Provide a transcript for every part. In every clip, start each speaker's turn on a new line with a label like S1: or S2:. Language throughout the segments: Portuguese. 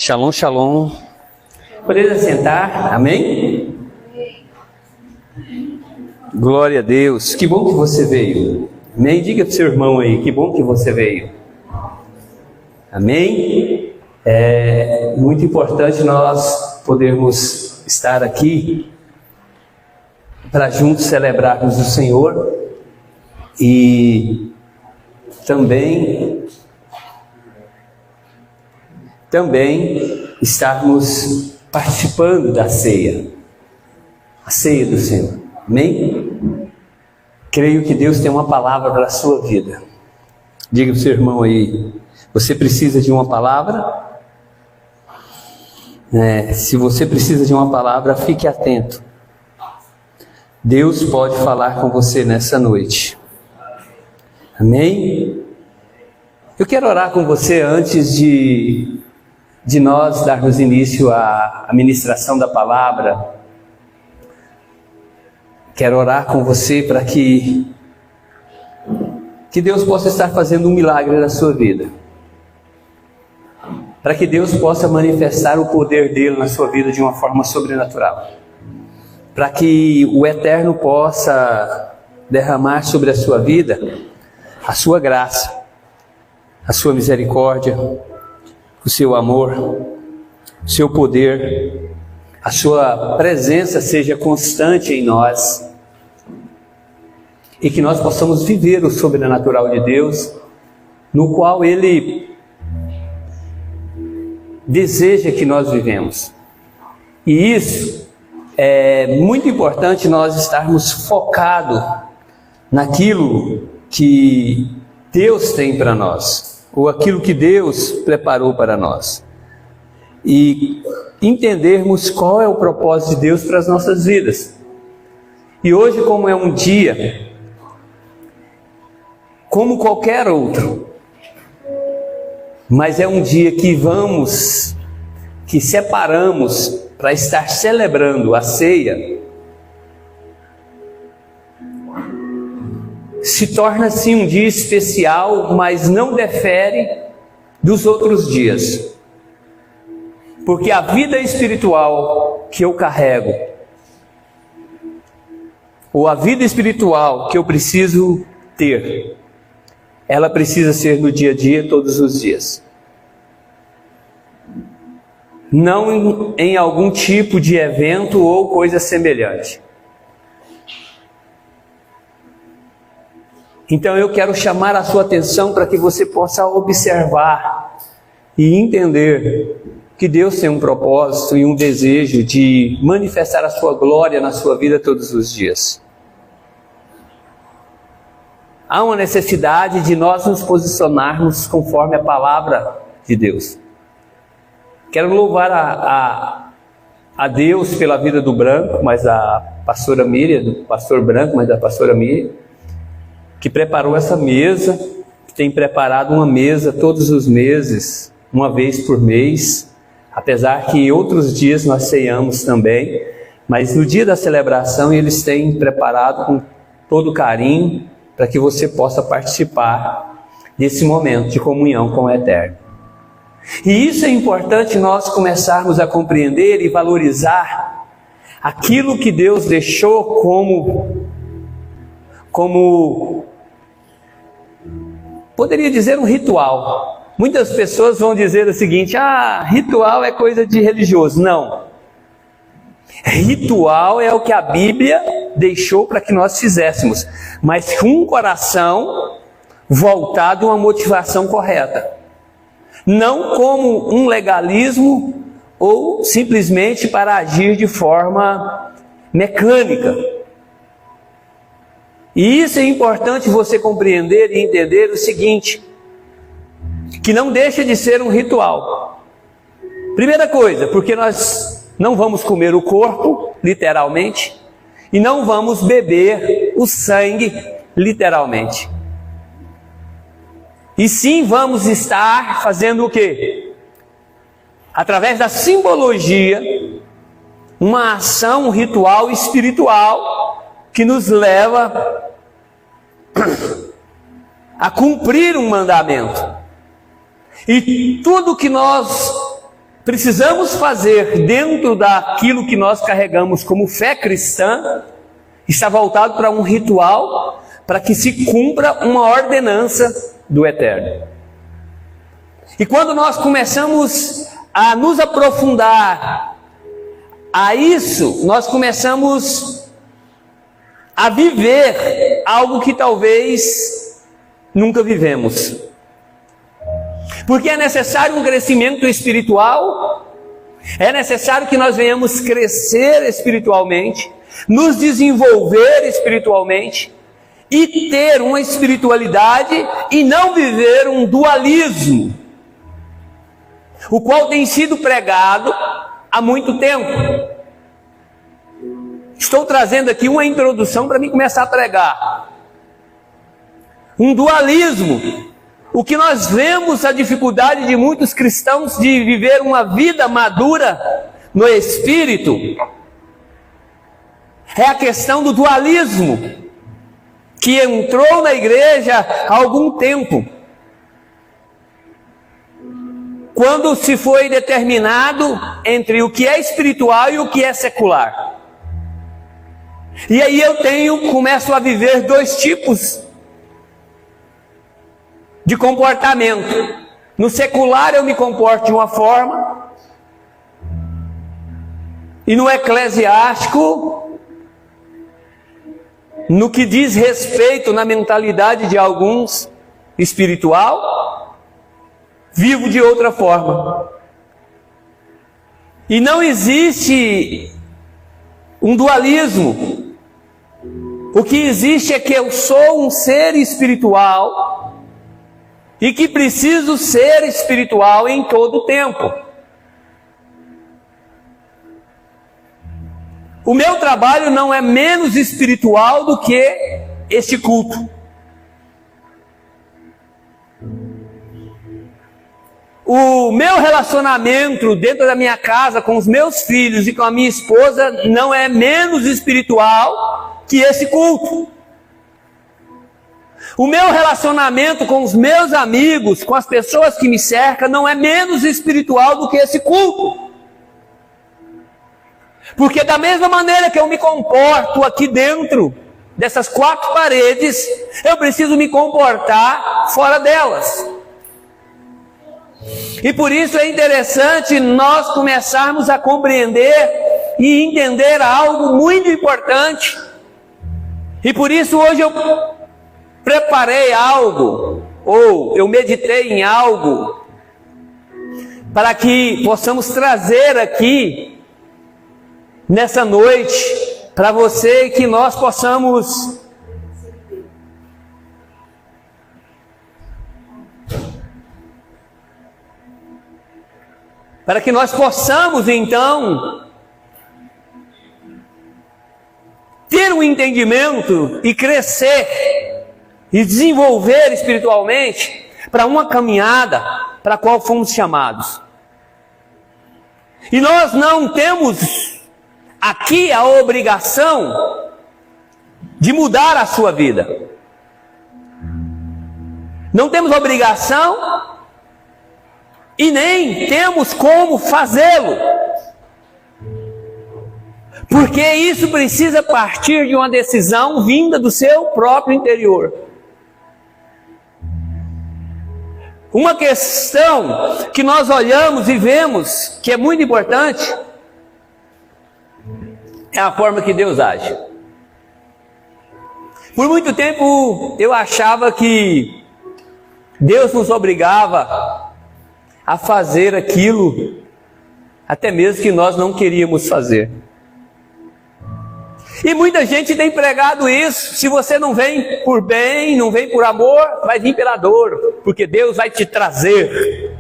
S1: Shalom, shalom. Podeis assentar, amém? Glória a Deus. Que bom que você veio. Amém? Diga para o seu irmão aí, que bom que você veio. Amém? É muito importante nós podermos estar aqui para juntos celebrarmos o Senhor e também estarmos participando da ceia, a ceia do Senhor. Amém? Creio que Deus tem uma palavra para a sua vida. Diga para o seu irmão aí, você precisa de uma palavra? Se você precisa de uma palavra, fique atento. Deus pode falar com você nessa noite. Amém? Eu quero orar com você antes de nós darmos início à ministração da palavra. Quero orar com você para que Deus possa estar fazendo um milagre na sua vida. Para que Deus possa manifestar o poder dele na sua vida de uma forma sobrenatural. Para que o Eterno possa derramar sobre a sua vida a sua graça, a sua misericórdia, o seu amor, o seu poder, a sua presença seja constante em nós e que nós possamos viver o sobrenatural de Deus, no qual Ele deseja que nós vivemos. E isso é muito importante, nós estarmos focados naquilo que Deus tem para nós, ou aquilo que Deus preparou para nós, e entendermos qual é o propósito de Deus para as nossas vidas. E hoje, como é um dia como qualquer outro, mas é um dia que separamos para estar celebrando a ceia, se torna assim um dia especial, mas não difere dos outros dias. Porque a vida espiritual que eu carrego, ou a vida espiritual que eu preciso ter, ela precisa ser no dia a dia, todos os dias. Não em algum tipo de evento ou coisa semelhante. Então eu quero chamar a sua atenção para que você possa observar e entender que Deus tem um propósito e um desejo de manifestar a sua glória na sua vida todos os dias. Há uma necessidade de nós nos posicionarmos conforme a palavra de Deus. Quero louvar a Deus pela vida do Branco, mas da pastora Miriam, do pastor Branco, mas da pastora Miriam, que preparou essa mesa, que tem preparado uma mesa todos os meses, uma vez por mês, apesar que outros dias nós ceiamos também, mas no dia da celebração eles têm preparado com todo carinho, para que você possa participar desse momento de comunhão com o Eterno. E isso é importante nós começarmos a compreender e valorizar aquilo que Deus deixou como poderia dizer um ritual. Muitas pessoas vão dizer o seguinte: ritual é coisa de religioso. Não. Ritual é o que a Bíblia deixou para que nós fizéssemos, mas com um coração voltado a uma motivação correta. Não como um legalismo ou simplesmente para agir de forma mecânica. E isso é importante você compreender e entender o seguinte, que não deixa de ser um ritual. Primeira coisa, porque nós não vamos comer o corpo, literalmente, e não vamos beber o sangue, literalmente. E sim vamos estar fazendo o quê? Através da simbologia, uma ação, um ritual espiritual que nos leva a cumprir um mandamento. E tudo que nós precisamos fazer dentro daquilo que nós carregamos como fé cristã, está voltado para um ritual, para que se cumpra uma ordenança do Eterno. E quando nós começamos a nos aprofundar a isso, nós começamos a viver algo que talvez nunca vivemos. Porque é necessário um crescimento espiritual, é necessário que nós venhamos crescer espiritualmente, nos desenvolver espiritualmente e ter uma espiritualidade e não viver um dualismo, o qual tem sido pregado há muito tempo. Estou trazendo aqui uma introdução para mim começar a pregar. Um dualismo. O que nós vemos a dificuldade de muitos cristãos de viver uma vida madura no Espírito é a questão do dualismo, que entrou na igreja há algum tempo, quando se foi determinado entre o que é espiritual e o que é secular. E aí começo a viver dois tipos de comportamento. No secular eu me comporto de uma forma, e no eclesiástico, no que diz respeito na mentalidade de alguns espiritual, vivo de outra forma. E não existe um dualismo. O que existe é que eu sou um ser espiritual e que preciso ser espiritual em todo o tempo. O meu trabalho não é menos espiritual do que este culto. O meu relacionamento dentro da minha casa com os meus filhos e com a minha esposa não é menos espiritual que esse culto. O meu relacionamento com os meus amigos, com as pessoas que me cercam, não é menos espiritual do que esse culto. Porque da mesma maneira que eu me comporto aqui dentro dessas quatro paredes, eu preciso me comportar fora delas. E por isso é interessante nós começarmos a compreender e entender algo muito importante. E por isso hoje eu preparei algo, ou eu meditei em algo, para que possamos trazer aqui, nessa noite, para você, que nós possamos então ter um entendimento e crescer e desenvolver espiritualmente para uma caminhada para a qual fomos chamados. E nós não temos aqui a obrigação de mudar a sua vida. Não temos obrigação e nem temos como fazê-lo. Porque isso precisa partir de uma decisão vinda do seu próprio interior. Uma questão que nós olhamos e vemos que é muito importante é a forma que Deus age. Por muito tempo eu achava que Deus nos obrigava a fazer aquilo até mesmo que nós não queríamos fazer. E muita gente tem pregado isso: se você não vem por bem, não vem por amor, vai vir pela dor, porque Deus vai te trazer.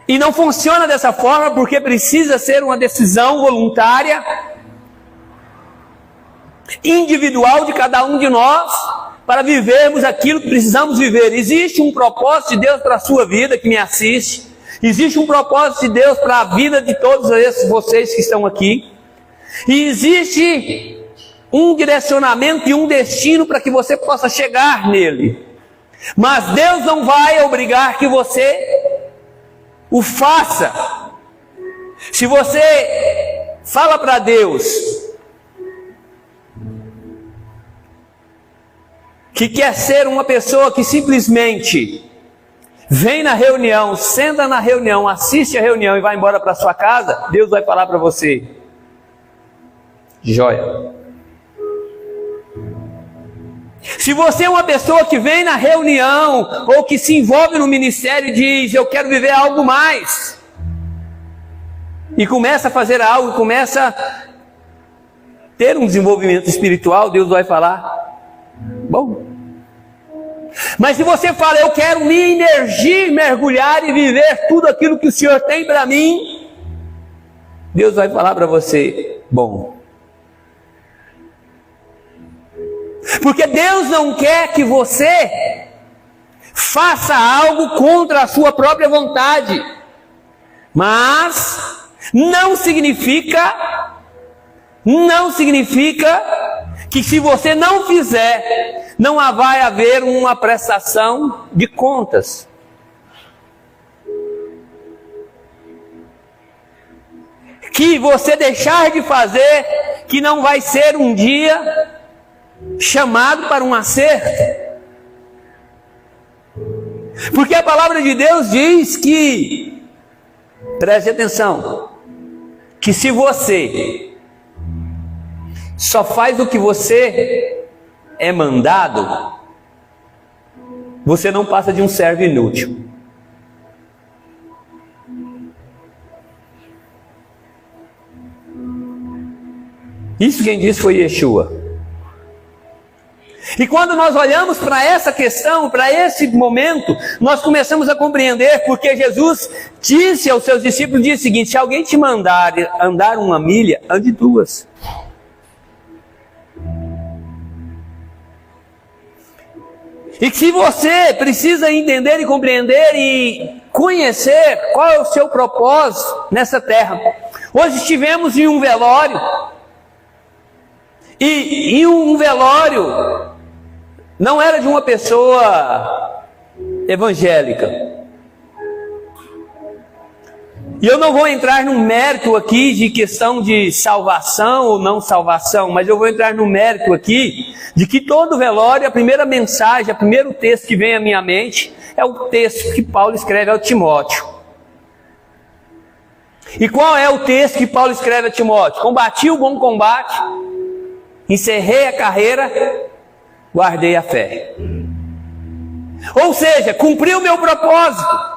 S1: E não funciona dessa forma, porque precisa ser uma decisão voluntária, individual de cada um de nós, para vivermos aquilo que precisamos viver. Existe um propósito de Deus para a sua vida que me assiste, existe um propósito de Deus para a vida de todos esses vocês que estão aqui, e existe um direcionamento e um destino para que você possa chegar nele. Mas Deus não vai obrigar que você o faça. Se você fala para Deus que quer ser uma pessoa que simplesmente vem na reunião, senta na reunião, assiste a reunião e vai embora para sua casa, Deus vai falar para você: joia. Se você é uma pessoa que vem na reunião ou que se envolve no ministério e diz: eu quero viver algo mais, e começa a fazer algo, começa a ter um desenvolvimento espiritual, Deus vai falar: bom. Mas se você fala: eu quero me imergir, mergulhar e viver tudo aquilo que o Senhor tem para mim, Deus vai falar para você: bom. Porque Deus não quer que você faça algo contra a sua própria vontade, mas não significa que se você não fizer, não vai haver uma prestação de contas. Que você deixar de fazer, que não vai ser um dia chamado para um acerto. Porque a palavra de Deus diz que, preste atenção, que se você só faz o que você é mandado, você não passa de um servo inútil. Isso quem disse foi Yeshua. E quando nós olhamos para essa questão, para esse momento, nós começamos a compreender porque Jesus disse aos seus discípulos o seguinte: se alguém te mandar andar 1 milha, ande 2. E que se você precisa entender e compreender e conhecer qual é o seu propósito nessa terra. Hoje estivemos em um velório, e em um velório não era de uma pessoa evangélica. E eu não vou entrar no mérito aqui de questão de salvação ou não salvação, mas eu vou entrar no mérito aqui de que todo velório, a primeira mensagem, o primeiro texto que vem à minha mente é o texto que Paulo escreve ao Timóteo. E qual é o texto que Paulo escreve a Timóteo? Combati o bom combate, encerrei a carreira, guardei a fé. Ou seja, cumpri o meu propósito.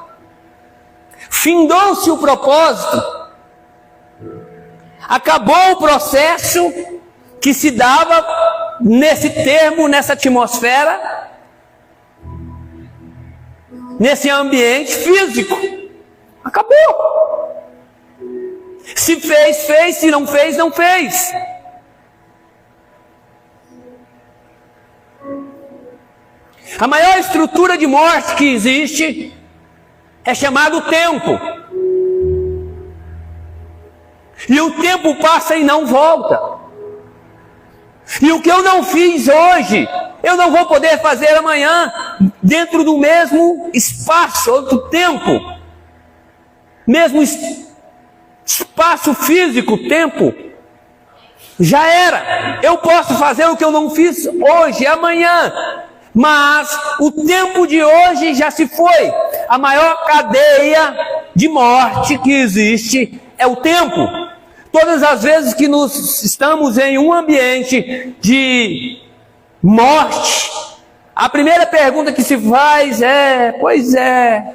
S1: Findou-se o propósito. Acabou o processo que se dava nesse termo, nessa atmosfera, nesse ambiente físico. Acabou. Se fez, fez. Se não fez, não fez. A maior estrutura de morte que existe é chamado tempo. E o tempo passa e não volta. E o que eu não fiz hoje, eu não vou poder fazer amanhã, dentro do mesmo espaço, outro tempo. Mesmo espaço físico, tempo. Já era. Eu posso fazer o que eu não fiz hoje, amanhã. Mas o tempo de hoje já se foi. A maior cadeia de morte que existe é o tempo. Todas as vezes que nós estamos em um ambiente de morte, a primeira pergunta que se faz é: pois é,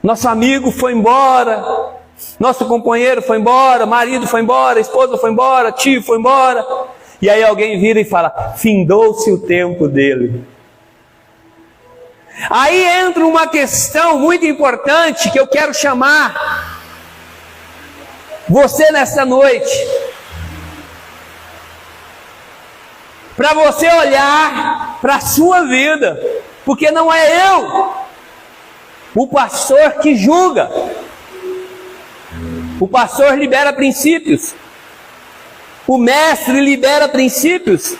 S1: nosso amigo foi embora, nosso companheiro foi embora, marido foi embora, esposa foi embora, tio foi embora. E aí alguém vira e fala: findou-se o tempo dele. Aí entra uma questão muito importante que eu quero chamar você nessa noite, para você olhar para a sua vida, porque não é eu, o pastor, que julga. O pastor libera princípios. O mestre libera princípios.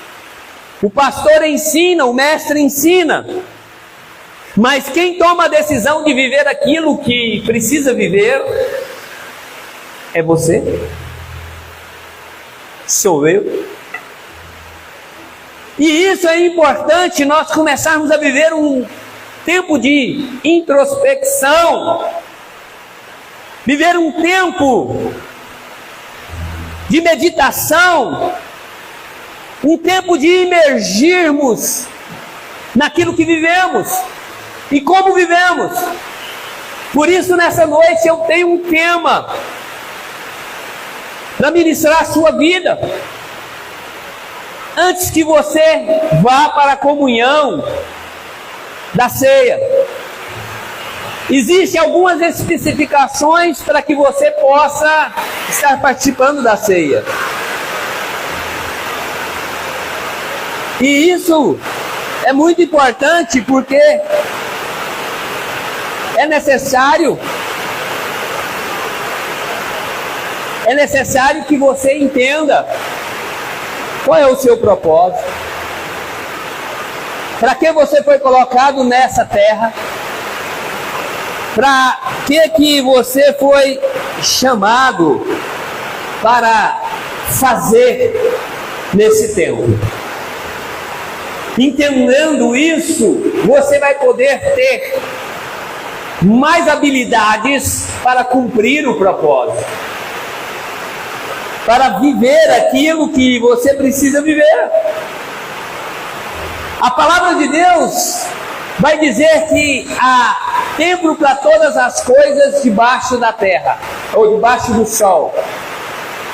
S1: O pastor ensina, o mestre ensina. Mas quem toma a decisão de viver aquilo que precisa viver é você, sou eu. E isso é importante, nós começarmos a viver um tempo de introspecção, viver um tempo de meditação, um tempo de imergirmos naquilo que vivemos e como vivemos. Por isso, nessa noite eu tenho um tema para ministrar a sua vida. Antes que você vá para a comunhão da ceia, existem algumas especificações para que você possa estar participando da ceia. E isso é muito importante porque é necessário que você entenda qual é o seu propósito, para que você foi colocado nessa terra, para que você foi chamado para fazer nesse tempo. Entendendo isso, você vai poder ter mais habilidades para cumprir o propósito, para viver aquilo que você precisa viver. A palavra de Deus vai dizer que há tempo para todas as coisas debaixo da terra, ou debaixo do sol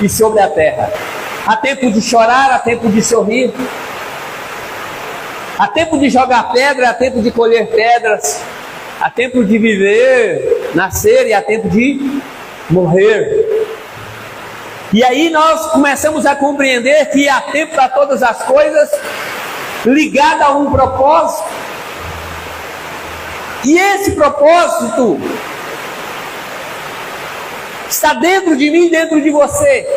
S1: e sobre a terra. Há tempo de chorar, há tempo de sorrir, há tempo de jogar pedra, há tempo de colher pedras, há tempo de viver, nascer e há tempo de morrer. E aí nós começamos a compreender que há tempo para todas as coisas, ligado a um propósito. E esse propósito está dentro de mim, dentro de você.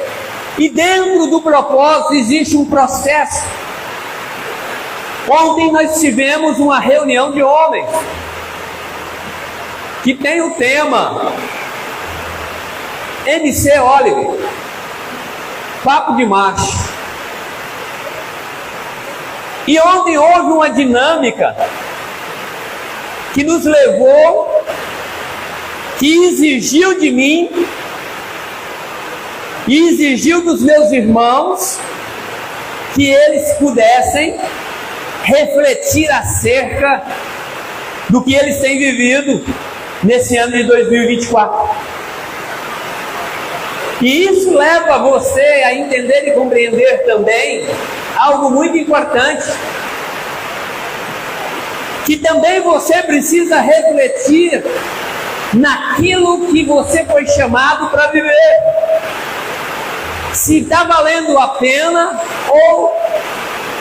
S1: E dentro do propósito existe um processo. Ontem nós tivemos uma reunião de homens que tem o tema MC Oliver, Papo de Macho. E ontem houve uma dinâmica que nos levou, que exigiu de mim e exigiu dos meus irmãos que eles pudessem refletir acerca do que eles têm vivido nesse ano de 2024. E isso leva você a entender e compreender também algo muito importante, que também você precisa refletir naquilo que você foi chamado para viver. Se está valendo a pena ou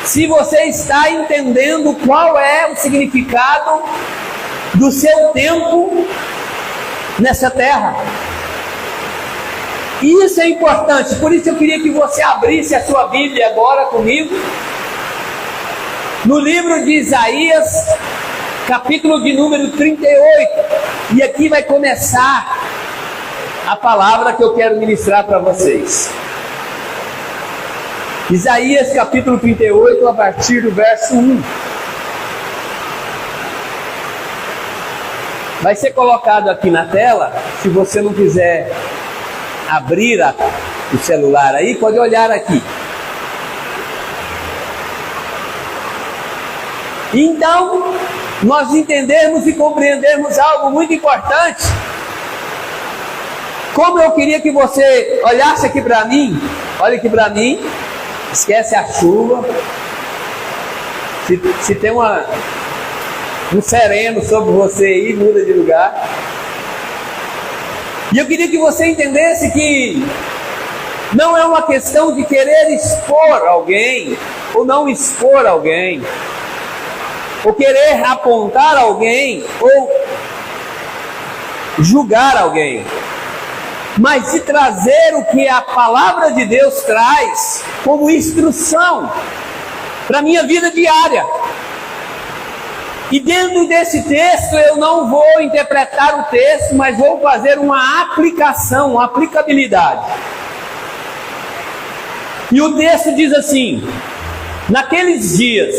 S1: se você está entendendo qual é o significado do seu tempo nessa terra. E isso é importante, por isso eu queria que você abrisse a sua Bíblia agora comigo, no livro de Isaías, capítulo de número 38, e aqui vai começar a palavra que eu quero ministrar para vocês. Isaías capítulo 38, a partir do verso 1. Vai ser colocado aqui na tela. Se você não quiser abrir o celular aí, pode olhar aqui. Então, nós entendermos e compreendermos algo muito importante. Como eu queria que você olhasse aqui para mim, olha aqui para mim, esquece a chuva, se tem um sereno sobre você aí, muda de lugar. E eu queria que você entendesse que não é uma questão de querer expor alguém, ou não expor alguém, ou querer apontar alguém, ou julgar alguém, mas de trazer o que a palavra de Deus traz como instrução para a minha vida diária. E dentro desse texto eu não vou interpretar o texto, mas vou fazer uma aplicação, uma aplicabilidade. E o texto diz assim: naqueles dias,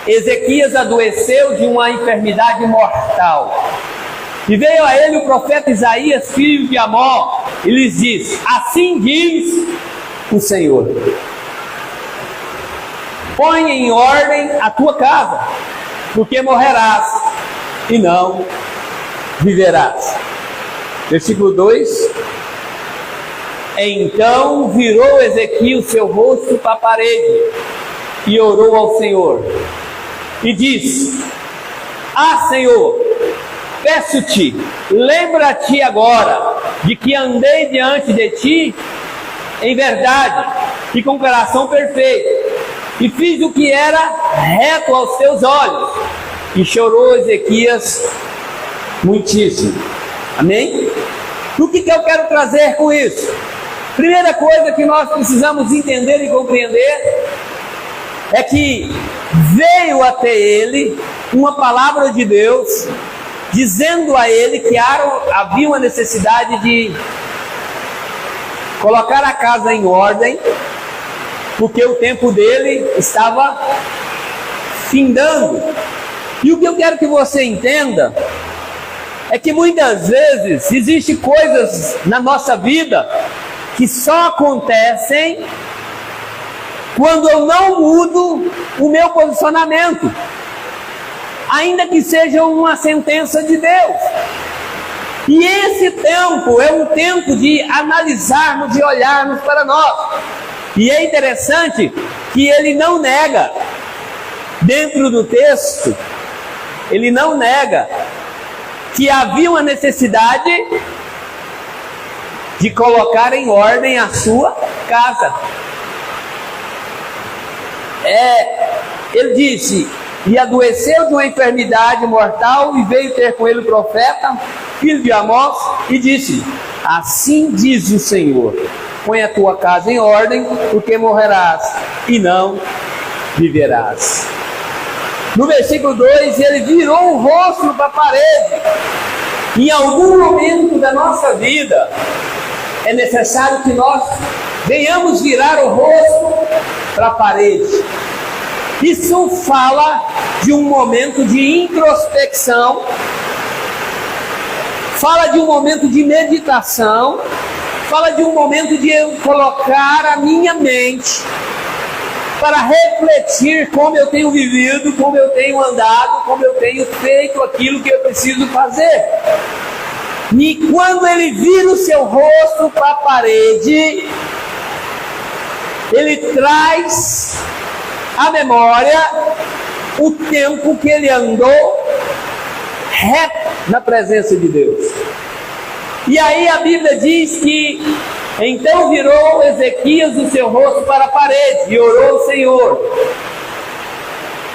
S1: Ezequias adoeceu de uma enfermidade mortal. E veio a ele o profeta Isaías, filho de Amós, e lhes disse: assim diz o Senhor: põe em ordem a tua casa, porque morrerás e não viverás. Versículo 2: então virou Ezequias o seu rosto para a parede e orou ao Senhor e disse: ah, Senhor, peço-te, lembra-te agora de que andei diante de ti em verdade e com coração perfeito, e fiz o que era reto aos teus olhos. E chorou Ezequias muitíssimo. Amém? O que eu quero trazer com isso? Primeira coisa que nós precisamos entender e compreender é que veio até ele uma palavra de Deus dizendo a ele que havia uma necessidade de colocar a casa em ordem, porque o tempo dele estava findando. E o que eu quero que você entenda é que muitas vezes existem coisas na nossa vida que só acontecem quando eu não mudo o meu posicionamento, ainda que seja uma sentença de Deus. E esse tempo é um tempo de analisarmos e olharmos para nós. E é interessante que ele não nega, dentro do texto, ele não nega que havia uma necessidade de colocar em ordem a sua casa. Ele disse: e adoeceu de uma enfermidade mortal, e veio ter com ele o profeta, filho de Amós, e disse: assim diz o Senhor, põe a tua casa em ordem, porque morrerás e não viverás. No versículo 2, ele virou o rosto para a parede. Em algum momento da nossa vida, é necessário que nós venhamos virar o rosto para a parede. Isso fala de um momento de introspecção, fala de um momento de meditação, fala de um momento de eu colocar a minha mente para refletir como eu tenho vivido, como eu tenho andado, como eu tenho feito aquilo que eu preciso fazer. E quando ele vira o seu rosto para a parede, ele traz à memória o tempo que ele andou reto na presença de Deus. E aí a Bíblia diz que então virou Ezequias o seu rosto para a parede e orou ao Senhor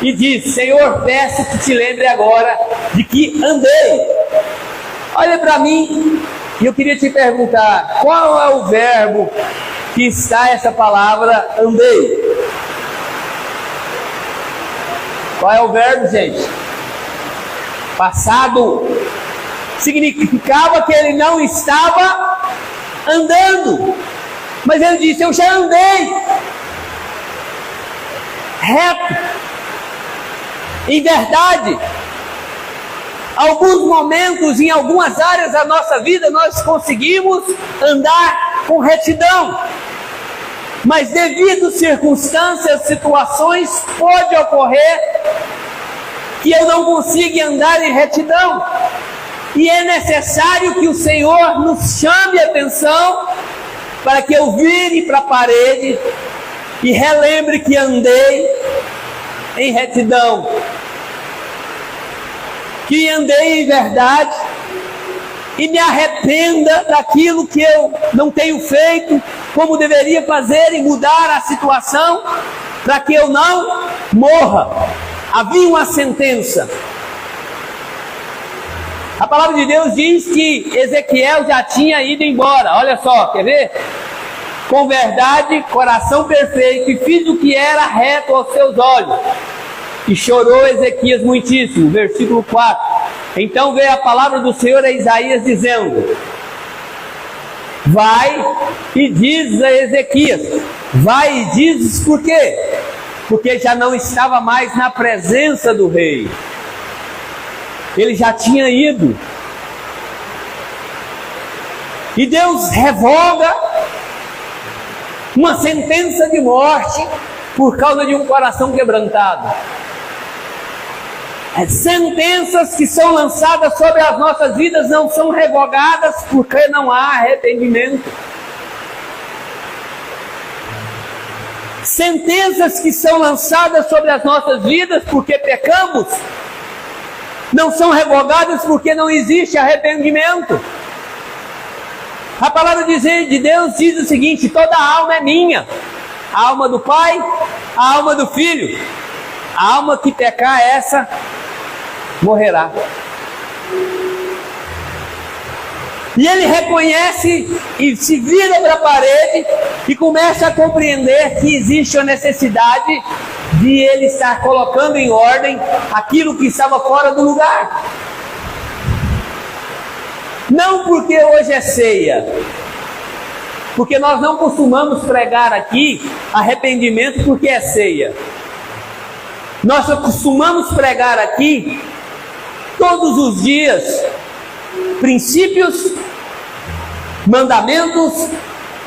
S1: e disse: Senhor, peço que te lembre agora de que andei. Olha para mim, e eu queria te perguntar: qual é o verbo que está essa palavra andei? Qual é o verbo, gente? Passado. Significava que ele não estava andando, mas ele disse: eu já andei reto. Em verdade, alguns momentos, em algumas áreas da nossa vida, nós conseguimos andar com retidão, mas devido a circunstâncias, situações, pode ocorrer que eu não consiga andar em retidão. E é necessário que o Senhor nos chame a atenção para que eu vire para a parede e relembre que andei em retidão, que andei em verdade, e me arrependa daquilo que eu não tenho feito como deveria fazer e mudar a situação para que eu não morra. Havia uma sentença. A palavra de Deus diz que Ezequiel já tinha ido embora. Olha só, quer ver? Com verdade, coração perfeito, e fiz o que era reto aos seus olhos. E chorou Ezequias muitíssimo. Versículo 4. Então veio a palavra do Senhor a Isaías dizendo: vai e dizes a Ezequias. Vai e dizes por quê? Porque já não estava mais na presença do rei. Ele já tinha ido. E Deus revoga uma sentença de morte por causa de um coração quebrantado. Sentenças que são lançadas sobre as nossas vidas não são revogadas porque não há arrependimento. Sentenças que são lançadas sobre as nossas vidas porque pecamos não são revogadas porque não existe arrependimento. A palavra de Deus diz o seguinte: toda a alma é minha, a alma do Pai, a alma do Filho. A alma que pecar, essa morrerá. E ele reconhece e se vira para a parede e começa a compreender que existe a necessidade de ele estar colocando em ordem aquilo que estava fora do lugar. Não porque hoje é ceia, porque nós não costumamos pregar aqui arrependimento porque é ceia. Nós costumamos pregar aqui todos os dias princípios, mandamentos,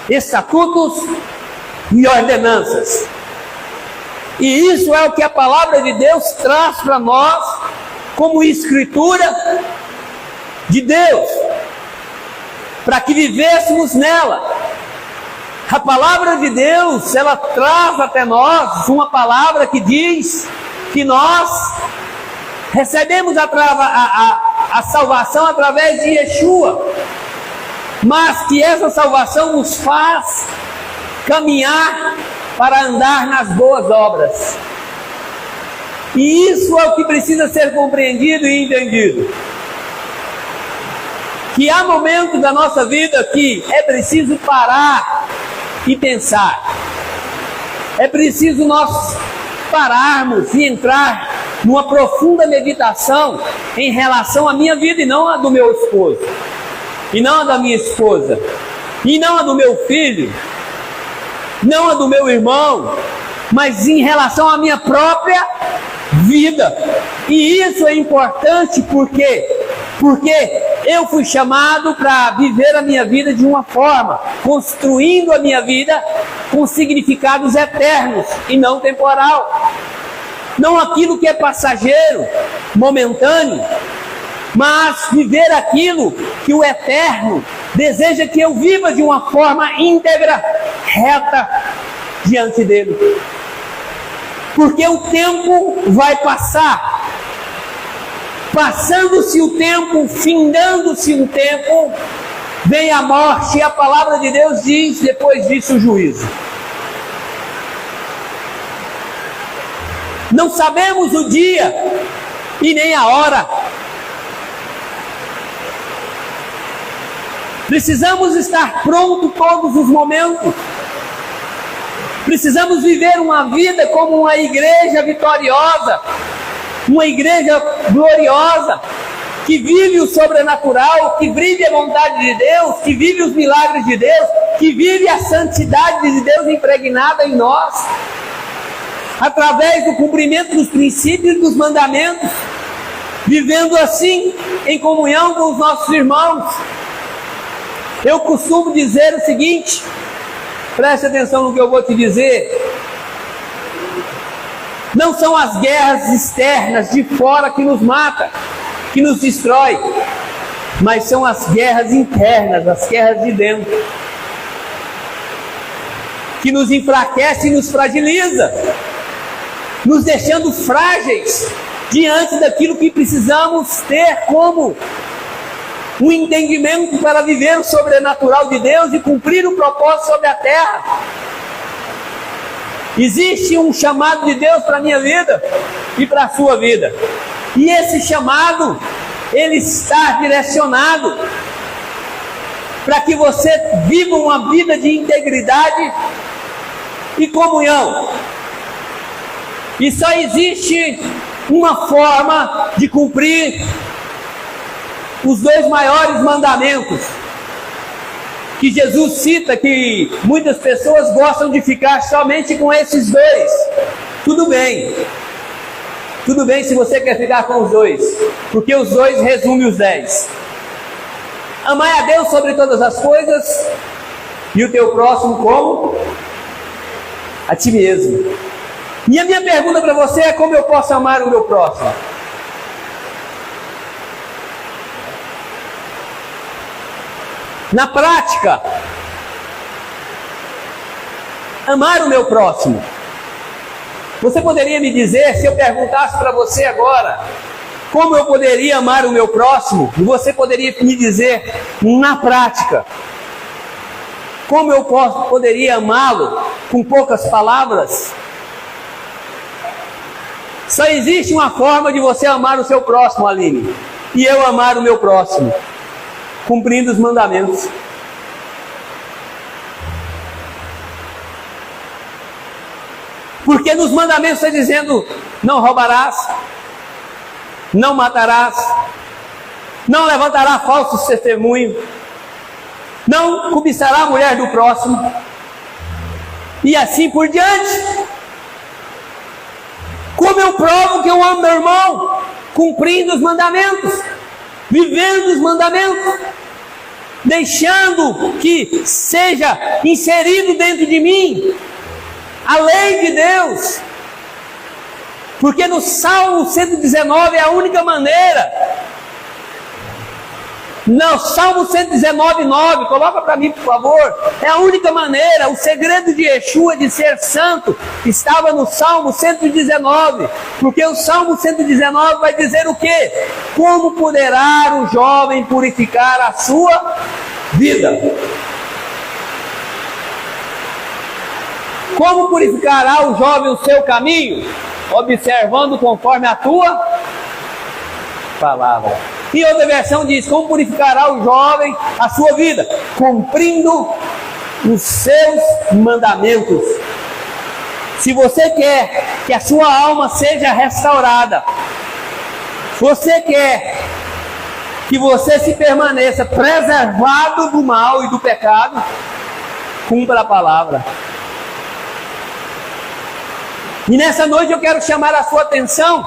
S1: estatutos e ordenanças. E isso é o que a palavra de Deus traz para nós como escritura de Deus, para que vivêssemos nela. A palavra de Deus, ela traz até nós uma palavra que diz que nós recebemos a salvação através de Yeshua, mas que essa salvação nos faz caminhar para andar nas boas obras. E isso é o que precisa ser compreendido e entendido. Que há momentos da nossa vida que é preciso parar e pensar. É preciso nós pararmos e entrar numa profunda meditação em relação à minha vida e não à do meu esposo, e não à da minha esposa, e não à do meu filho, não à do meu irmão, mas em relação à minha própria vida. E isso é importante porque eu fui chamado para viver a minha vida de uma forma, construindo a minha vida com significados eternos e não temporal. Não aquilo que é passageiro, momentâneo, mas viver aquilo que o eterno deseja que eu viva de uma forma íntegra, reta diante dele. Porque o tempo vai passar. Passando-se o tempo, findando-se um tempo, vem a morte, e a palavra de Deus diz, depois disso o juízo. Não sabemos o dia e nem a hora. Precisamos estar prontos todos os momentos. Precisamos viver uma vida como uma igreja vitoriosa, uma igreja gloriosa, que vive o sobrenatural, que vive a vontade de Deus, que vive os milagres de Deus, que vive a santidade de Deus impregnada em nós, através do cumprimento dos princípios e dos mandamentos, vivendo assim em comunhão com os nossos irmãos. Eu costumo dizer o seguinte, preste atenção no que eu vou te dizer: não são as guerras externas de fora que nos matam, que nos destrói, mas são as guerras internas, as guerras de dentro, que nos enfraquece e nos fragiliza, nos deixando frágeis diante daquilo que precisamos ter como um entendimento para viver o sobrenatural de Deus e cumprir o propósito sobre a terra. Existe um chamado de Deus para a minha vida e para a sua vida, e esse chamado, ele está direcionado para que você viva uma vida de integridade e comunhão. E só existe uma forma de cumprir os 2 maiores mandamentos, que Jesus cita que muitas pessoas gostam de ficar somente com esses 2. Tudo bem se você quer ficar com os 2, porque os 2 resumem os 10. Amai a Deus sobre todas as coisas e o teu próximo como? A ti mesmo. E a minha pergunta para você é: como eu posso amar o meu próximo? Na prática, amar o meu próximo. Você poderia me dizer, se eu perguntasse para você agora, como eu poderia amar o meu próximo? E você poderia me dizer, na prática, como eu poderia amá-lo com poucas palavras? Só existe uma forma de você amar o seu próximo, Aline, e eu amar o meu próximo, cumprindo os mandamentos. Porque nos mandamentos está dizendo: não roubarás, não matarás, não levantará falso testemunho, não cobiçará a mulher do próximo, e assim por diante. Como eu provo que eu amo meu irmão? Cumprindo os mandamentos, vivendo os mandamentos, deixando que seja inserido dentro de mim a lei de Deus. Porque no Salmo 119 é a única maneira. No Salmo 119, 9, coloca para mim por favor. É a única maneira. O segredo de Yeshua de ser santo estava no Salmo 119. Porque o Salmo 119 vai dizer o quê? Como poderá o jovem purificar a sua vida? Como purificará o jovem o seu caminho? Observando conforme a tua palavra. E outra versão diz: como purificará o jovem a sua vida? Cumprindo os seus mandamentos. Se você quer que a sua alma seja restaurada, se você quer que você se permaneça preservado do mal e do pecado, cumpra a palavra. E nessa noite eu quero chamar a sua atenção,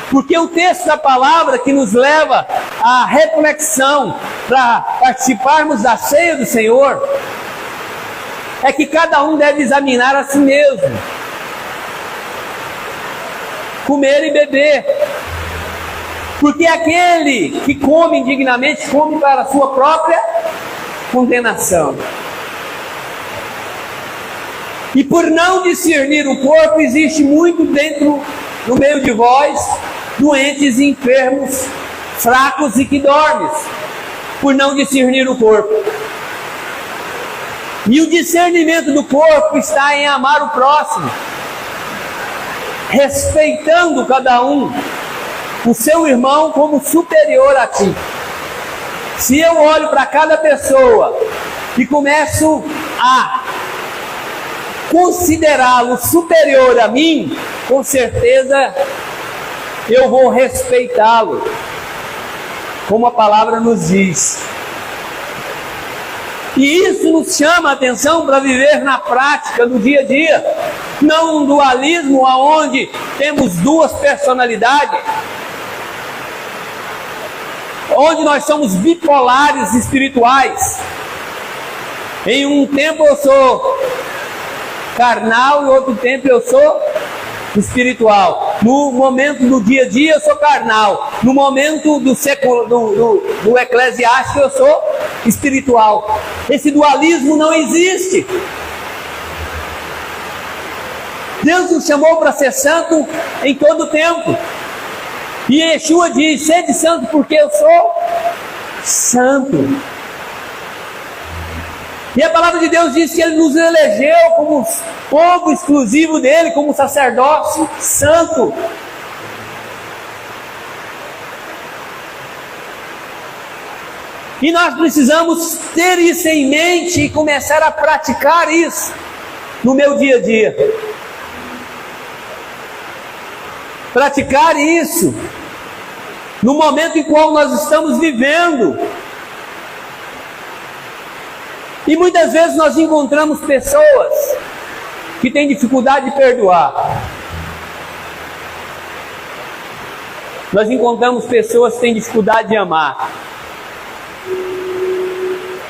S1: porque o texto da palavra que nos leva à reflexão para participarmos da ceia do Senhor é que cada um deve examinar a si mesmo, comer e beber, porque aquele que come indignamente come para a sua própria condenação. E por não discernir o corpo, existe muito dentro, no meio de vós, doentes e enfermos, fracos e que dormes, por não discernir o corpo. E o discernimento do corpo está em amar o próximo, respeitando cada um, o seu irmão como superior a ti. Se eu olho para cada pessoa e começo a considerá-lo superior a mim, com certeza eu vou respeitá-lo, como a palavra nos diz. E isso nos chama a atenção para viver na prática, no dia a dia, não um dualismo onde temos duas personalidades, onde nós somos bipolares espirituais. Em um tempo eu sou carnal e outro tempo eu sou espiritual. No momento do dia a dia eu sou carnal. No momento do eclesiástico eu sou espiritual. Esse dualismo não existe. Deus nos chamou para ser santo em todo tempo. E Yeshua diz: sede santo porque eu sou santo. E a palavra de Deus diz que Ele nos elegeu como povo exclusivo dEle, como sacerdócio santo. E nós precisamos ter isso em mente e começar a praticar isso no meu dia a dia. praticar isso no momento em qual nós estamos vivendo. E muitas vezes nós encontramos pessoas que têm dificuldade de perdoar. Nós encontramos pessoas que têm dificuldade de amar.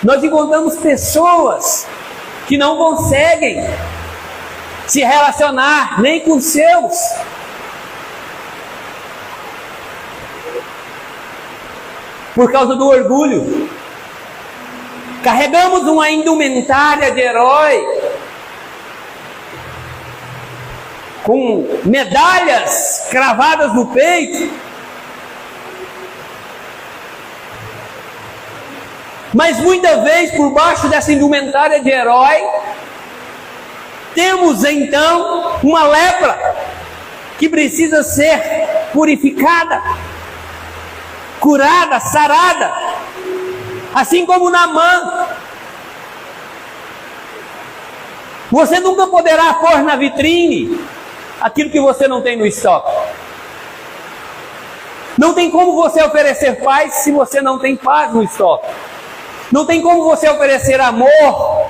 S1: Nós encontramos pessoas que não conseguem se relacionar nem com os seus. Por causa do orgulho. Carregamos uma indumentária de herói, com medalhas cravadas no peito, mas muitas vezes por baixo dessa indumentária de herói, temos então uma lepra que precisa ser purificada, curada, sarada, assim como Naamã. Você nunca poderá pôr na vitrine aquilo que você não tem no estoque. Não tem como você oferecer paz se você não tem paz no estoque. Não tem como você oferecer amor,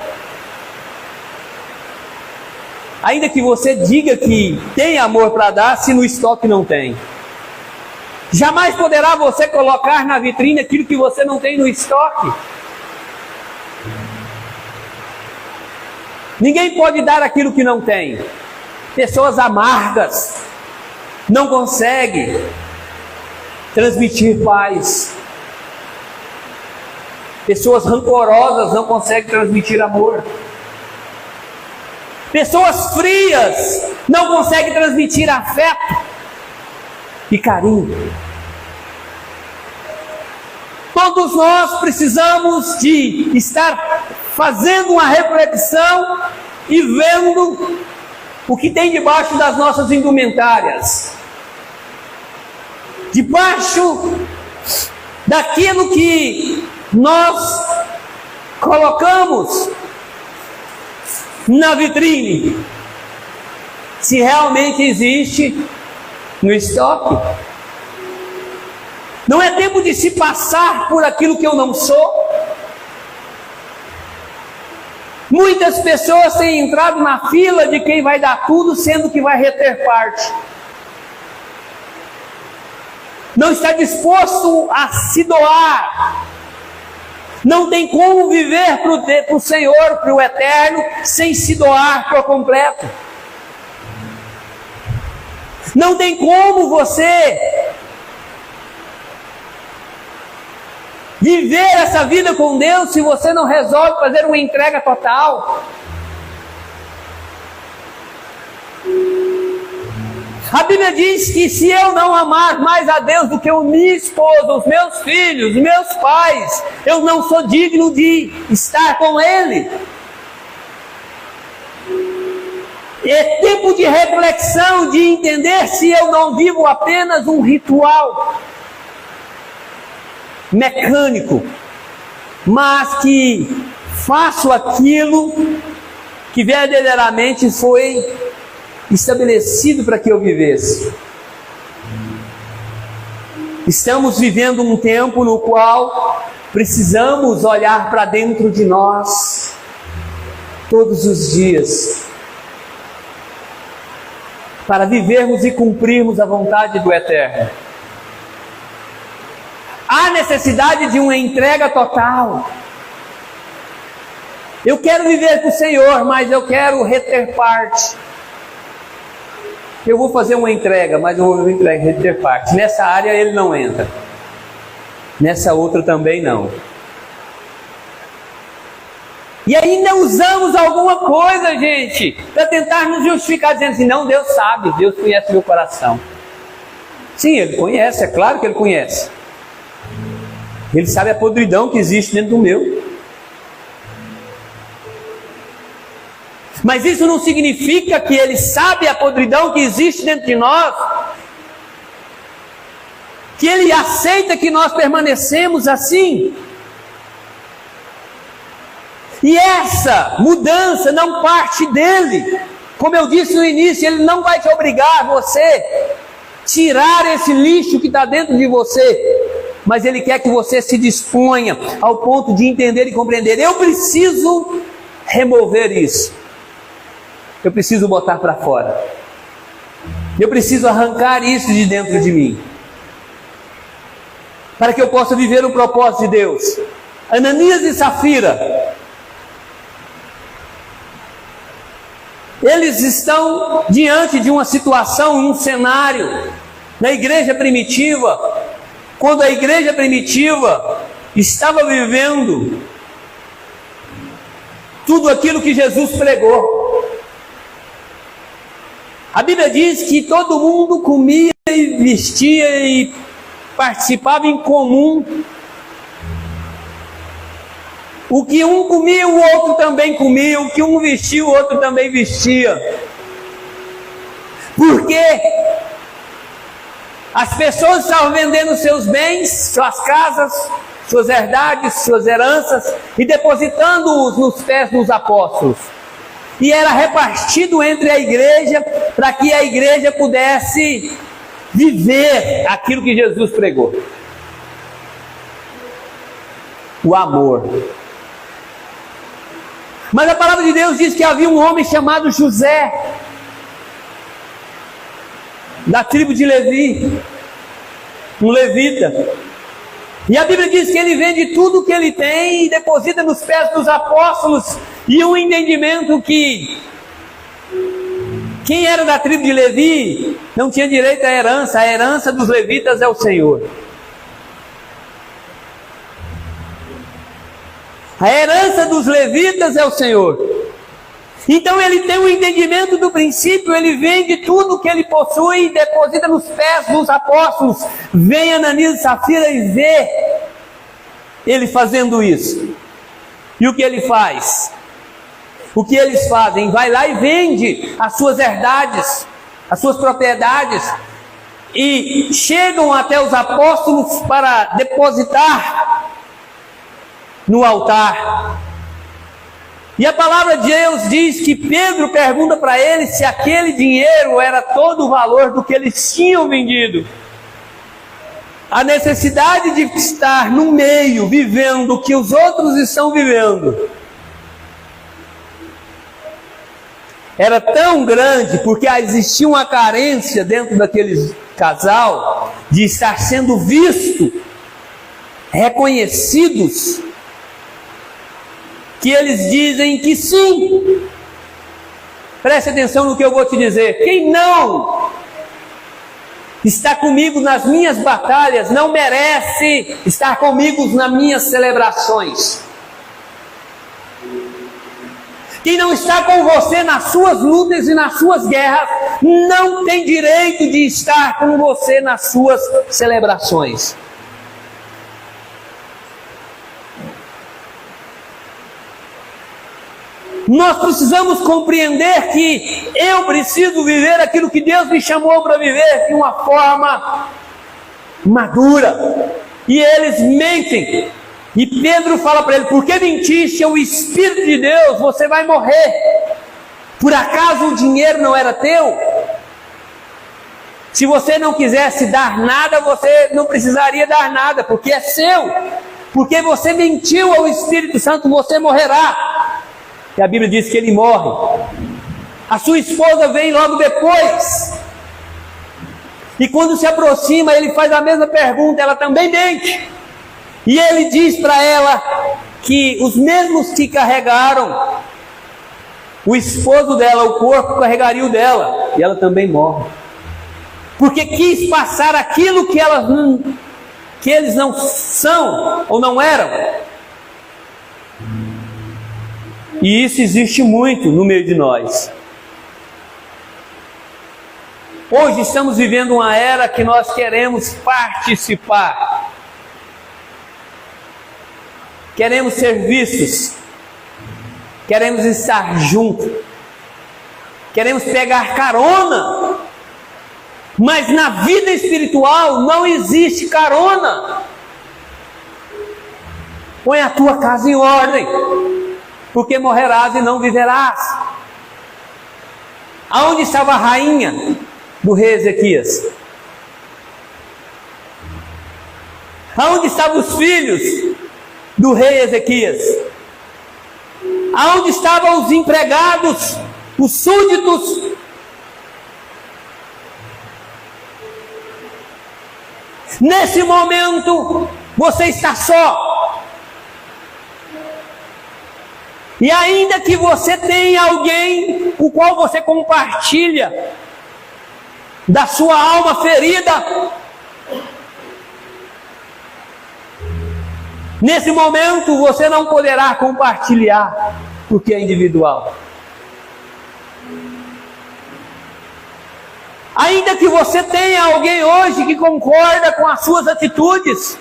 S1: ainda que você diga que tem amor para dar, se no estoque não tem. Jamais poderá você colocar na vitrine aquilo que você não tem no estoque. Ninguém pode dar aquilo que não tem. Pessoas amargas não conseguem transmitir paz. Pessoas rancorosas não conseguem transmitir amor. Pessoas frias não conseguem transmitir afeto e carinho. Todos nós precisamos de estar fazendo uma reflexão e vendo o que tem debaixo das nossas indumentárias. Debaixo daquilo que nós colocamos na vitrine, se realmente existe no estoque. Não é tempo de se passar por aquilo que eu não sou. Muitas pessoas têm entrado na fila de quem vai dar tudo, sendo que vai reter parte. Não está disposto a se doar. Não tem como viver para o Senhor, para o Eterno, sem se doar por completo. Não tem como você viver essa vida com Deus se você não resolve fazer uma entrega total. A Bíblia diz que se eu não amar mais a Deus do que a minha esposa, os meus filhos, os meus pais, eu não sou digno de estar com Ele. É tempo de reflexão, de entender se eu não vivo apenas um ritual mecânico, mas que faço aquilo que verdadeiramente foi estabelecido para que eu vivesse. Estamos vivendo um tempo no qual precisamos olhar para dentro de nós todos os dias para vivermos e cumprirmos a vontade do Eterno. Há necessidade de uma entrega total. Eu quero viver com o Senhor, mas eu quero reter parte. Eu vou fazer uma entrega, mas eu vou reter parte. Nessa área ele não entra. Nessa outra também não. E ainda usamos alguma coisa, gente, para tentar nos justificar, dizendo assim, não, Deus sabe, Deus conhece meu coração. Sim, Ele conhece, é claro que Ele conhece. Ele sabe a podridão que existe dentro do meu. Mas isso não significa que Ele sabe a podridão que existe dentro de nós, que Ele aceita que nós permanecemos assim. E essa mudança não parte dEle. Como eu disse no início, Ele não vai te obrigar você tirar esse lixo que está dentro de você, mas Ele quer que você se disponha ao ponto de entender e compreender. Eu preciso remover isso, eu preciso botar para fora, eu preciso arrancar isso de dentro de mim, para que eu possa viver o propósito de Deus. Ananias e Safira, eles estão diante de uma situação, um cenário, na igreja primitiva, quando a igreja primitiva estava vivendo tudo aquilo que Jesus pregou. A Bíblia diz que todo mundo comia e vestia e participava em comum. O que um comia, o outro também comia. O que um vestia, o outro também vestia. Por quê? As pessoas estavam vendendo seus bens, suas casas, suas herdades, suas heranças, e depositando-os nos pés dos apóstolos. E era repartido entre a igreja, para que a igreja pudesse viver aquilo que Jesus pregou. O amor. Mas a palavra de Deus diz que havia um homem chamado José, da tribo de Levi, um levita. E a Bíblia diz que ele vende tudo o que ele tem e deposita nos pés dos apóstolos. E um entendimento que quem era da tribo de Levi não tinha direito à herança. A herança dos levitas é o Senhor. A herança dos levitas é o Senhor. Então ele tem um entendimento do princípio, ele vende tudo que ele possui e deposita nos pés dos apóstolos. Vem Ananias e Safira e vê ele fazendo isso. E o que ele faz? O que eles fazem? Vai lá e vende as suas herdades, as suas propriedades, e chegam até os apóstolos para depositar no altar. E a palavra de Deus diz que Pedro pergunta para ele se aquele dinheiro era todo o valor do que eles tinham vendido. A necessidade de estar no meio, vivendo o que os outros estão vivendo, era tão grande, porque existia uma carência dentro daquele casal, de estar sendo visto, reconhecidos, que eles dizem que sim. Preste atenção no que eu vou te dizer. Quem não está comigo nas minhas batalhas não merece estar comigo nas minhas celebrações. Quem não está com você nas suas lutas e nas suas guerras não tem direito de estar com você nas suas celebrações. Nós precisamos compreender que eu preciso viver aquilo que Deus me chamou para viver de uma forma madura. E eles mentem. E Pedro fala para ele: por que mentiste ao Espírito de Deus? Você vai morrer. Por acaso o dinheiro não era teu? Se você não quisesse dar nada, você não precisaria dar nada, porque é seu. Porque você mentiu ao Espírito Santo, você morrerá. E a Bíblia diz que ele morre. A sua esposa vem logo depois. E quando se aproxima, ele faz a mesma pergunta, ela também mente. E ele diz para ela que os mesmos que carregaram o esposo dela, o corpo, carregaria o dela. E ela também morre. Porque quis passar aquilo que eles não são ou não eram. E isso existe muito no meio de nós. Hoje estamos vivendo uma era que nós queremos participar. Queremos ser vistos. Queremos estar juntos. Queremos pegar carona. Mas na vida espiritual não existe carona. Põe a tua casa em ordem, porque morrerás e não viverás. Aonde estava a rainha do rei Ezequias? Aonde estavam os filhos do rei Ezequias? Aonde estavam os empregados, os súditos? Nesse momento, você está só. E ainda que você tenha alguém com o qual você compartilha da sua alma ferida, nesse momento você não poderá compartilhar, porque é individual. Ainda que você tenha alguém hoje que concorda com as suas atitudes,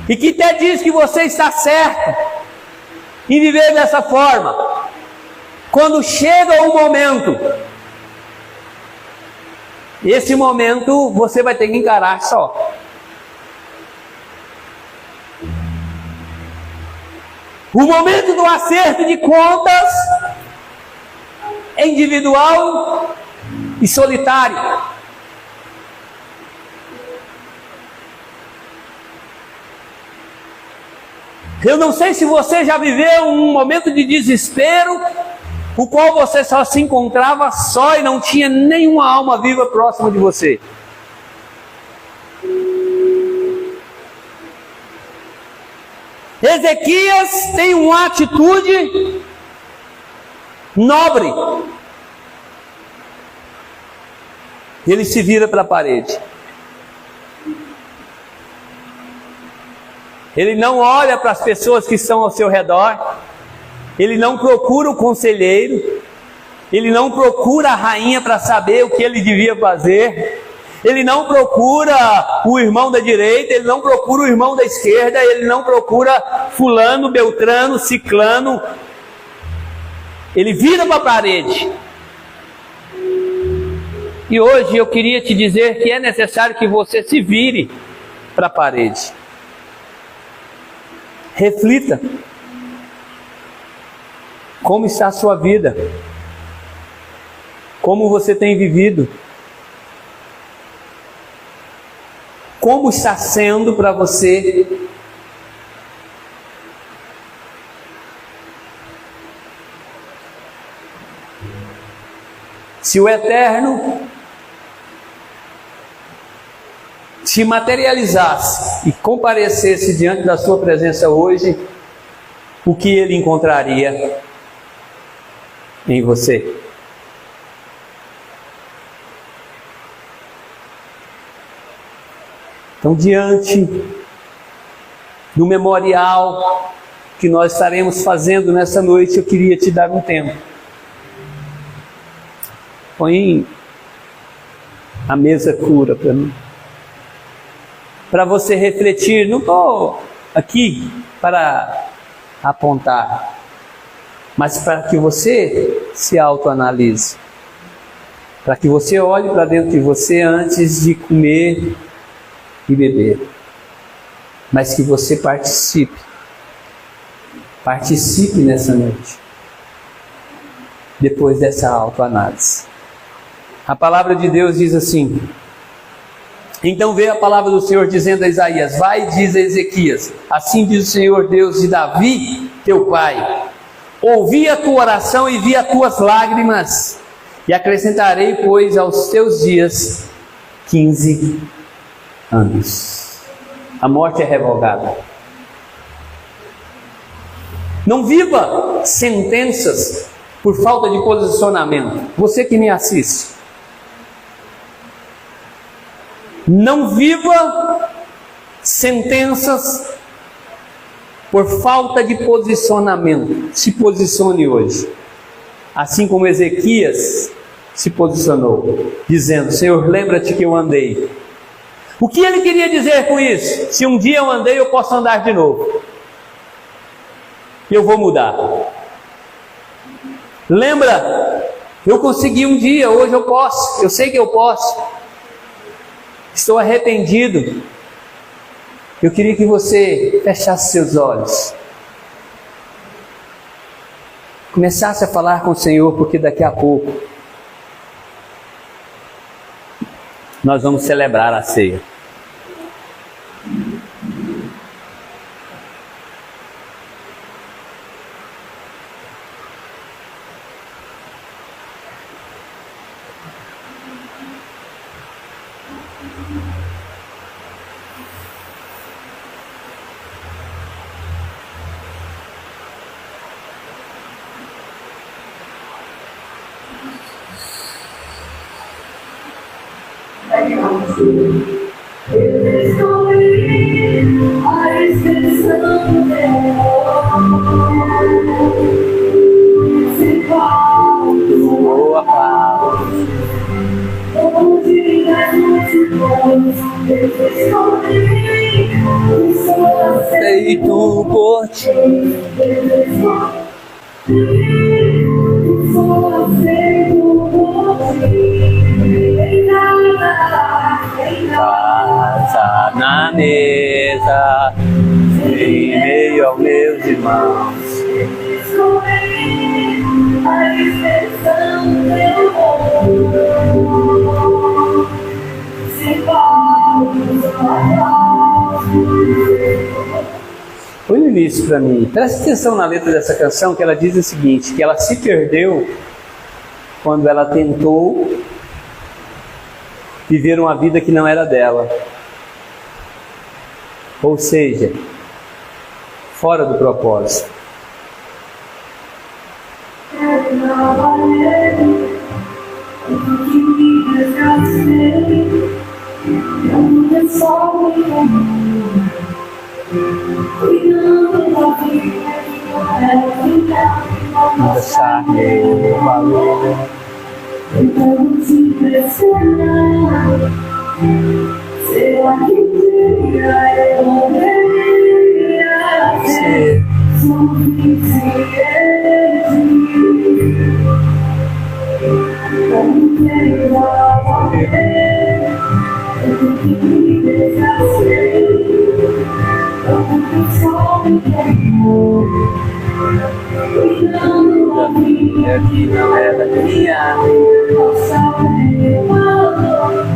S1: e que até diz que você está certo em viver dessa forma, quando chega o momento, esse momento você vai ter que encarar só. O momento do acerto de contas é individual e solitário. Eu não sei se você já viveu um momento de desespero, o qual você só se encontrava só e não tinha nenhuma alma viva próxima de você. Ezequias tem uma atitude nobre. Ele se vira para a parede. Ele não olha para as pessoas que estão ao seu redor. Ele não procura o conselheiro. Ele não procura a rainha para saber o que ele devia fazer. Ele não procura o irmão da direita, ele não procura o irmão da esquerda, ele não procura fulano, beltrano, ciclano. Ele vira para a parede. E hoje eu queria te dizer que é necessário que você se vire para a parede. Reflita. Como está a sua vida? Como você tem vivido? Como está sendo para você? Se o Eterno se materializasse e comparecesse diante da sua presença hoje, o que ele encontraria em você? Então, diante do memorial que nós estaremos fazendo nessa noite, eu queria te dar um tempo. Põe a mesa cura para mim. Para você refletir, não estou aqui para apontar, mas para que você se autoanalise. Para que você olhe para dentro de você antes de comer e beber, mas que você participe nessa noite, depois dessa autoanálise. A palavra de Deus diz assim: então veio a palavra do Senhor dizendo a Isaías: vai e diz a Ezequias, assim diz o Senhor Deus de Davi, teu pai, ouvi a tua oração e vi as tuas lágrimas, e acrescentarei, pois, aos teus dias 15 anos. A morte é revogada. Não viva sentenças por falta de posicionamento. Você que me assiste, não viva sentenças por falta de posicionamento. Se posicione hoje, assim como Ezequias se posicionou, dizendo: Senhor, lembra-te que eu andei. O que ele queria dizer com isso? Se um dia eu andei, eu posso andar de novo. Eu vou mudar. Lembra? Eu consegui um dia, hoje eu posso. Eu sei que eu posso. Estou arrependido. Eu queria que você fechasse seus olhos. Começasse a falar com o Senhor, porque daqui a pouco nós vamos celebrar a ceia.
S2: Eu descobri a extensão sem pausa,
S1: boa paz.
S2: onde das multidões eu descobri que sou
S1: Feito por ti.
S2: eu descobri que sou aceito por ti. Em nada,
S1: Casa na mesa, em meio aos meus irmãos.
S2: descobri a extensão do teu amor. Sem pausa,
S1: Põe no início para mim. Presta atenção na letra dessa canção, que ela diz o seguinte, que ela se perdeu quando ela tentou viver uma vida que não era dela. Ou seja, fora do propósito. Nada sabe o valor.
S2: Tentando te impressionar. Será que um dia eu poderia ser suficiente? Como tentava ver, eu tenho que me deixar ser. Como só me queimou, cuidando da minha
S1: Que não era minha.
S2: nossa valor.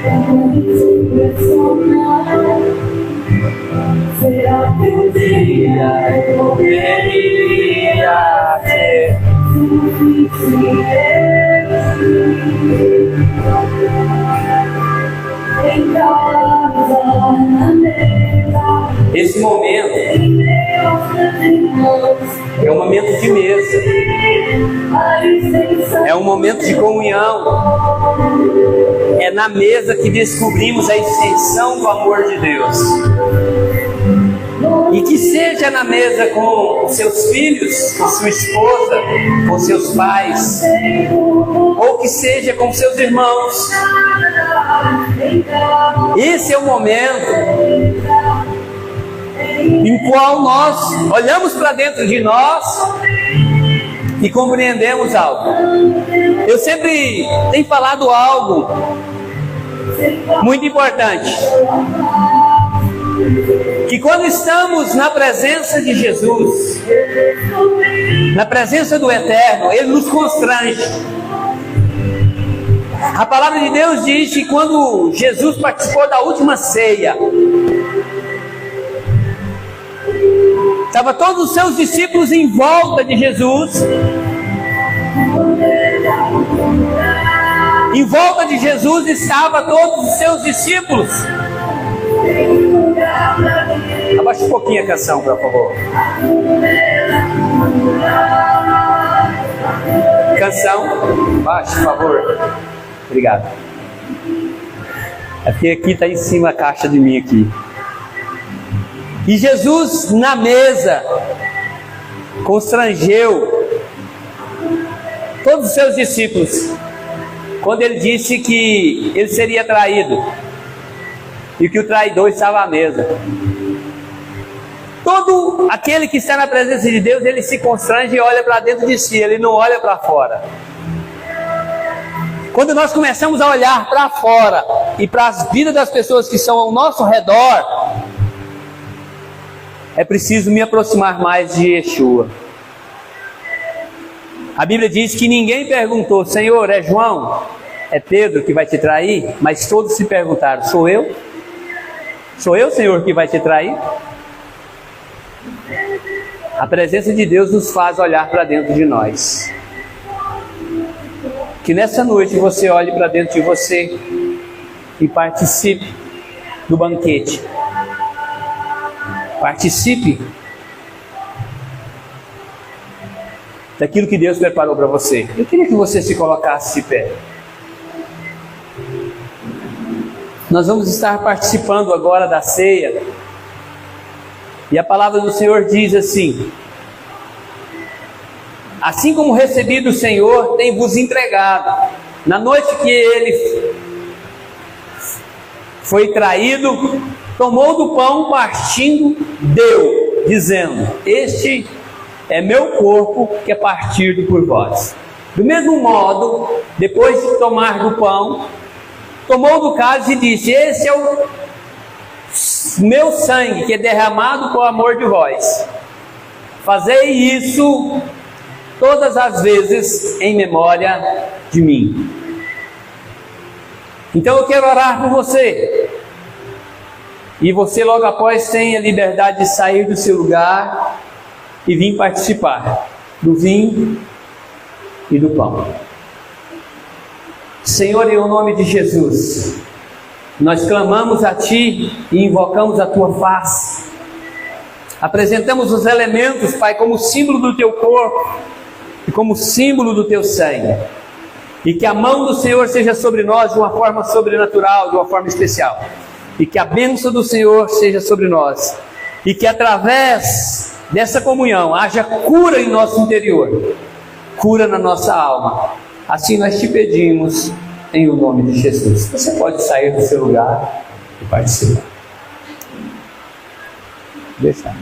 S2: Como te impressionar. Será que um dia eu poderia ser suficiente? Em casa, na mesa,
S1: Esse momento
S2: em meus irmãos,
S1: é um momento de mesa,
S2: a extensão
S1: é um momento de comunhão. É na mesa que descobrimos a extensão do amor de Deus. E que seja na mesa com seus filhos, com sua esposa, com seus pais, ou que seja com seus irmãos. Esse é o momento em qual nós olhamos para dentro de nós e compreendemos algo. Eu sempre tenho falado algo muito importante, que quando estamos na presença de Jesus, na presença do Eterno, Ele nos constrange. A palavra de Deus diz que quando Jesus participou da última ceia, estavam todos os seus discípulos em volta de Jesus. Em volta de Jesus estavam todos os seus discípulos. Abaixa um pouquinho a canção, por favor. Canção, baixa, por favor. Obrigado. É porque aqui está em cima a caixa de mim aqui. E Jesus na mesa constrangeu todos os seus discípulos quando ele disse que ele seria traído e que o traidor estava à mesa. Todo aquele que está na presença de Deus, ele se constrange e olha para dentro de si, ele não olha para fora. Quando nós começamos a olhar para fora e para as vidas das pessoas que estão ao nosso redor, é preciso me aproximar mais de Yeshua. A Bíblia diz que ninguém perguntou: Senhor, é João, é Pedro que vai te trair? Mas todos se perguntaram: sou eu? Sou eu, Senhor, que vai te trair? A presença de Deus nos faz olhar para dentro de nós. Que nessa noite você olhe para dentro de você e participe do banquete. Participe daquilo que Deus preparou para você. Eu queria que você se colocasse de pé. Nós vamos estar participando agora da ceia. E a palavra do Senhor diz assim: assim como recebi do Senhor, tenho-vos entregado. Na noite que ele foi traído, tomou do pão, partindo, deu, dizendo: este é meu corpo que é partido por vós. Do mesmo modo, depois de tomar do pão, tomou do cálice e disse: esse é o meu sangue que é derramado por amor de vós. Fazei isso todas as vezes em memória de mim. Então eu quero orar por você. E você logo após tem a liberdade de sair do seu lugar e vir participar do vinho e do pão. Senhor, em nome de Jesus, nós clamamos a Ti e invocamos a Tua face. Apresentamos os elementos, Pai, como símbolo do Teu corpo e como símbolo do Teu sangue. E que a mão do Senhor seja sobre nós de uma forma sobrenatural, de uma forma especial. E que a bênção do Senhor seja sobre nós. E que através dessa comunhão haja cura em nosso interior, cura na nossa alma. Assim nós te pedimos, em o nome de Jesus. Você pode sair do seu lugar e participar. Deixa.